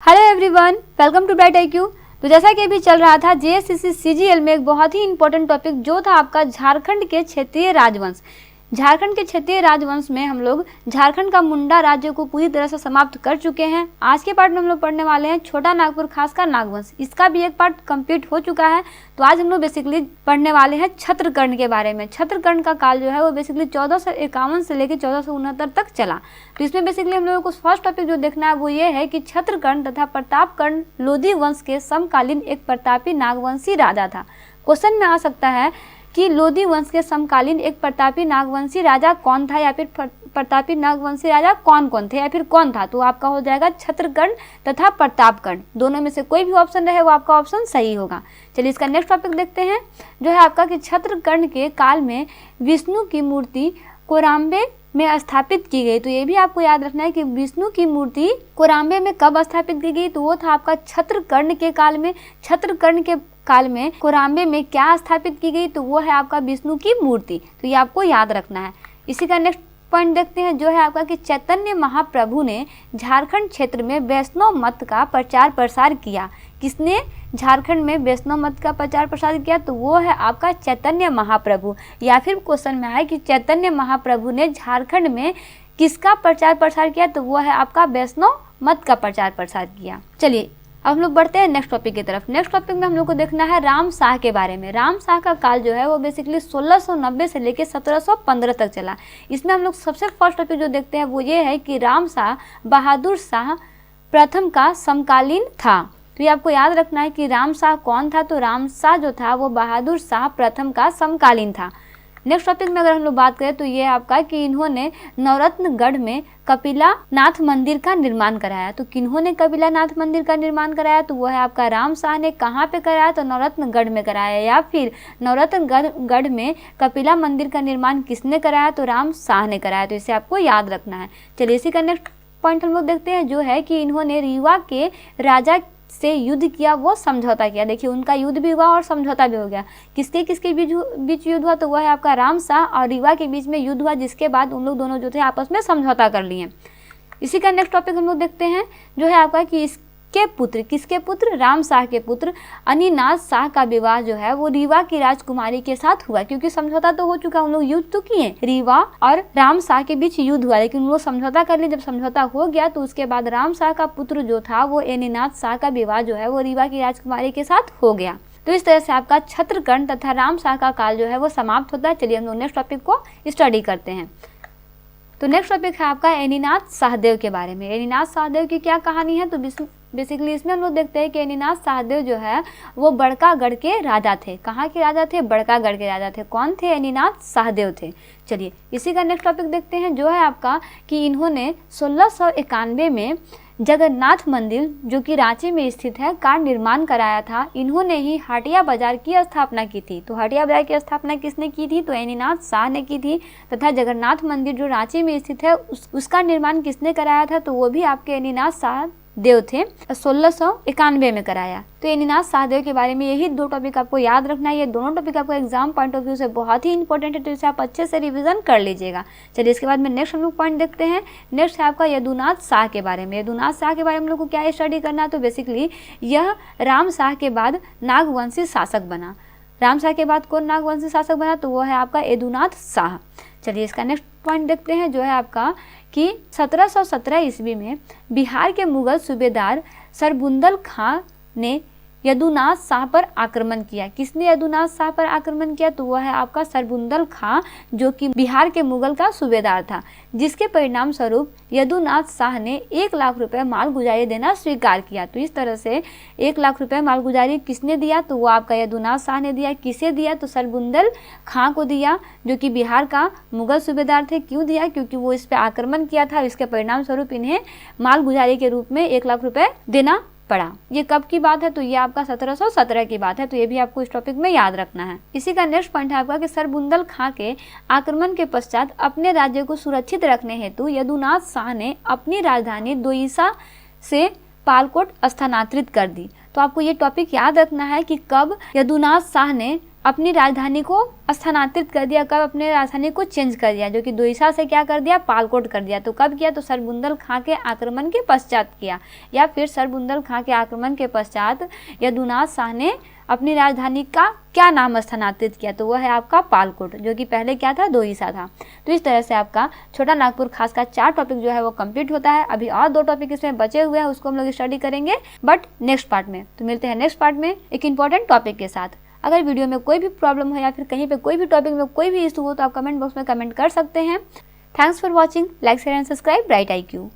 Hello everyone, welcome to bright IQ। तो जैसा कि अभी चल रहा था JSCC CGL में एक बहुत ही इंपॉर्टेंट टॉपिक जो था आपका झारखंड के क्षेत्रीय राजवंश। झारखंड के क्षेत्रीय राजवंश में हम लोग झारखंड का मुंडा राज्य को पूरी तरह से समाप्त कर चुके हैं। आज के पार्ट में हम लोग पढ़ने वाले हैं छोटा नागपुर खासकर नागवंश। इसका भी एक पार्ट कंप्लीट हो चुका है। तो आज हम लोग बेसिकली पढ़ने वाले हैं छत्रकर्ण के बारे में। छत्रकर्ण का काल जो है वो बेसिकली 1451 से लेकर 1469 तक चला। तो इसमें बेसिकली हम लोगों को फर्स्ट टॉपिक जो देखना है वो ये है कि छत्रकर्ण तथा प्रतापकर्ण लोधी वंश के समकालीन एक प्रतापी नागवंशी राजा था। क्वेश्चन में आ सकता है कि लोधी वंश के समकालीन एक प्रतापी नागवंशी राजा कौन था, या फिर प्रतापी नागवंशी राजा कौन कौन थे, या फिर कौन था। तो आपका हो जाएगा छत्रकर्ण तथा प्रतापकर्ण। दोनों में से कोई भी ऑप्शन रहे वो आपका ऑप्शन सही होगा। चलिए इसका नेक्स्ट टॉपिक देखते हैं जो है आपका कि छत्रकर्ण के काल में विष्णु की मूर्ति कोराम्बे में स्थापित की गई। तो ये भी आपको याद रखना है कि विष्णु की मूर्ति कोराम्बे में कब स्थापित की गई, तो वो था आपका छत्रकर्ण के काल में। छत्रकर्ण के काल में कोराम्बे में क्या स्थापित की गई, तो वो है आपका विष्णु की मूर्ति। तो ये आपको याद रखना है। इसी का नेक्स्ट पॉइंट देखते हैं जो है आपका कि चैतन्य महाप्रभु ने झारखंड क्षेत्र में वैष्णव मत का प्रचार प्रसार किया। किसने झारखंड में वैष्णव मत का प्रचार प्रसार किया, तो वो है आपका चैतन्य महाप्रभु। या फिर क्वेश्चन में आए कि चैतन्य महाप्रभु ने झारखंड में किसका प्रचार प्रसार किया, तो वो है आपका वैष्णव मत का प्रचार प्रसार किया। चलिए अब हम लोग बढ़ते हैं नेक्स्ट टॉपिक की तरफ। नेक्स्ट टॉपिक में हम लोग को देखना है राम शाह के बारे में। राम शाह का काल जो है वो बेसिकली 1690 से लेकर 1715 तक चला। इसमें हम लोग सबसे फर्स्ट टॉपिक जो देखते हैं वो ये है कि राम शाह बहादुर शाह प्रथम का समकालीन था। तो ये आपको याद रखना है कि राम शाह कौन था, तो राम शाह जो था वो बहादुर शाह प्रथम का समकालीन था। नेक्स्ट टॉपिक में अगर हम लोग बात करें तो ये आपका कि इन्होंने नवरत्नगढ़ में कपिला नाथ मंदिर का निर्माण कराया। तो किन्होंने कपिला नाथ मंदिर का निर्माण कराया, तो वो है आपका राम शाह ने। कहाँ पे कराया, तो नवरत्नगढ़ में कराया। या फिर नवरत्नगढ़ में कपिला मंदिर का निर्माण किसने कराया, तो राम शाह ने कराया। तो इसे आपको याद रखना है। चलिए इसी का नेक्स्ट पॉइंट हम लोग देखते हैं जो है कि इन्होंने रीवा के राजा से युद्ध किया, वो समझौता किया। देखिए उनका युद्ध भी हुआ और समझौता भी हो गया। किसके किसके बीच युद्ध हुआ, तो वह है आपका राम शाह और रीवा के बीच में युद्ध हुआ, जिसके बाद उन लोग दोनों जो थे आपस में समझौता कर लिए। इसी का नेक्स्ट टॉपिक हम लोग देखते हैं जो है आपका कि इसके पुत्र, किसके पुत्र, राम शाह के पुत्र अनिनाथ शाह का विवाह जो है वो रीवा की राजकुमारी के साथ हुआ। क्योंकि समझौता तो हो चुका, उन लोग युद्ध तो किए, रीवा और राम शाह के बीच युद्ध हुआ, लेकिन उन लोग समझौता कर लिए। जब समझौता हो गया तो उसके बाद राम शाह का पुत्र जो था वो अनिनाथ शाह का विवाह जो है वो रीवा की राजकुमारी के साथ हो गया। तो इस तरह से आपका छत्रकर्ण तथा राम शाह का काल जो है वो समाप्त होता है। चलिए हम लोग नेक्स्ट टॉपिक को स्टडी करते हैं। तो नेक्स्ट टॉपिक है आपका अनिनाथ शाहदेव के बारे में। अनिनाथ शाहदेव की क्या कहानी है, तो बेसिकली इसमें हम लोग देखते हैं कि अनिनाथ शाहदेव जो है वो बड़कागढ़ के राजा थे। कहाँ के राजा थे, बड़कागढ़ के राजा थे। कौन थे, अनिनाथ शाहदेव थे। चलिए इसी का नेक्स्ट टॉपिक देखते हैं जो है आपका कि इन्होंने 1691 में जगन्नाथ मंदिर जो कि रांची में स्थित है का निर्माण कराया था। इन्होंने ही हटिया बाजार की स्थापना की थी। तो हटिया बाजार की स्थापना किसने की थी, तो अनिनाथ शाह ने की थी। तथा जगन्नाथ मंदिर जो रांची में स्थित है उसका निर्माण किसने कराया था, तो वो भी आपके अनिनाथ शाहदेव थे। 1691 में कराया। तो अनिनाथ शाहदेव के बारे में यही दो टॉपिक आपको याद रखना है। ये दोनों टॉपिक आपको एग्जाम पॉइंट ऑफ व्यू से बहुत ही इंपॉर्टेंट है, तो इसे आप अच्छे से रिवीजन कर लीजिएगा। चलिए इसके बाद में नेक्स्ट हम लोग पॉइंट देखते हैं। नेक्स्ट है आपका यदुनाथ शाह के बारे में। यदुनाथ शाह के बारे में हम लोग को क्या स्टडी करना है, तो बेसिकली यह राम शाह के बाद नागवंशी शासक बना। राम शाह के बाद कौन नागवंशी शासक बना, तो वो है आपका यदुनाथ शाह। चलिए इसका नेक्स्ट पॉइंट देखते हैं जो है आपका कि 1717 ईस्वी में बिहार के मुगल सूबेदार सरबुंदल खां ने यदुनाथ शाह पर आक्रमण किया। किसने यदुनाथ शाह पर आक्रमण किया, तो वह है आपका सरबुंदल खां जो कि बिहार के मुगल का सूबेदार था। जिसके परिणाम स्वरूप यदुनाथ शाह ने 1 लाख रुपए मालगुजारी देना स्वीकार किया। तो इस तरह से 1 लाख रुपए मालगुजारी किसने दिया, तो वो आपका यदुनाथ शाह ने दिया। किसे दिया, तो सरबुंदल खां को दिया जो कि बिहार का मुगल सूबेदार थे। क्यों दिया, क्योंकि वो इस पर आक्रमण किया था। इसके परिणाम स्वरूप इन्हें मालगुजारी के रूप में 1 लाख रुपए देना पड़ा। ये कब की बात है, तो ये आपका 1717 की बात है। तो ये भी आपको इस टॉपिक में याद रखना है। इसी का नेक्स्ट पॉइंट है आपका कि सरबुंदल खां के आक्रमण के पश्चात अपने राज्य को सुरक्षित रखने हेतु यदुनाथ शाह ने अपनी राजधानी दोईसा से पालकोट स्थानांतरित कर दी। तो आपको ये टॉपिक याद रखना है कि कब यदुनाथ शाह ने अपनी राजधानी को स्थानांतरित कर दिया। कब अपने राजधानी को चेंज कर दिया, जो कि दोईसा से क्या कर दिया, पालकोट कर दिया। तो कब किया, तो सरबुंदल खां के आक्रमण के पश्चात किया, या फिर सरबुंदल खां के आक्रमण के पश्चात यदुनाथ शाह ने अपनी राजधानी का क्या नाम स्थानांतरित किया, तो वह है आपका पालकोट, जो कि पहले क्या था, दोईसा था। तो इस तरह से आपका छोटा नागपुर खास का 4 टॉपिक जो है वो कंप्लीट होता है। अभी और 2 टॉपिक इसमें बचे हुए हैं, उसको हम लोग स्टडी करेंगे बट नेक्स्ट पार्ट में। तो मिलते हैं नेक्स्ट पार्ट में एक इंपॉर्टेंट टॉपिक के साथ। अगर वीडियो में कोई भी प्रॉब्लम हो या फिर कहीं पे कोई भी टॉपिक में कोई भी इशू हो तो आप कमेंट बॉक्स में कमेंट कर सकते हैं। Thanks for watching, like share and subscribe bright IQ।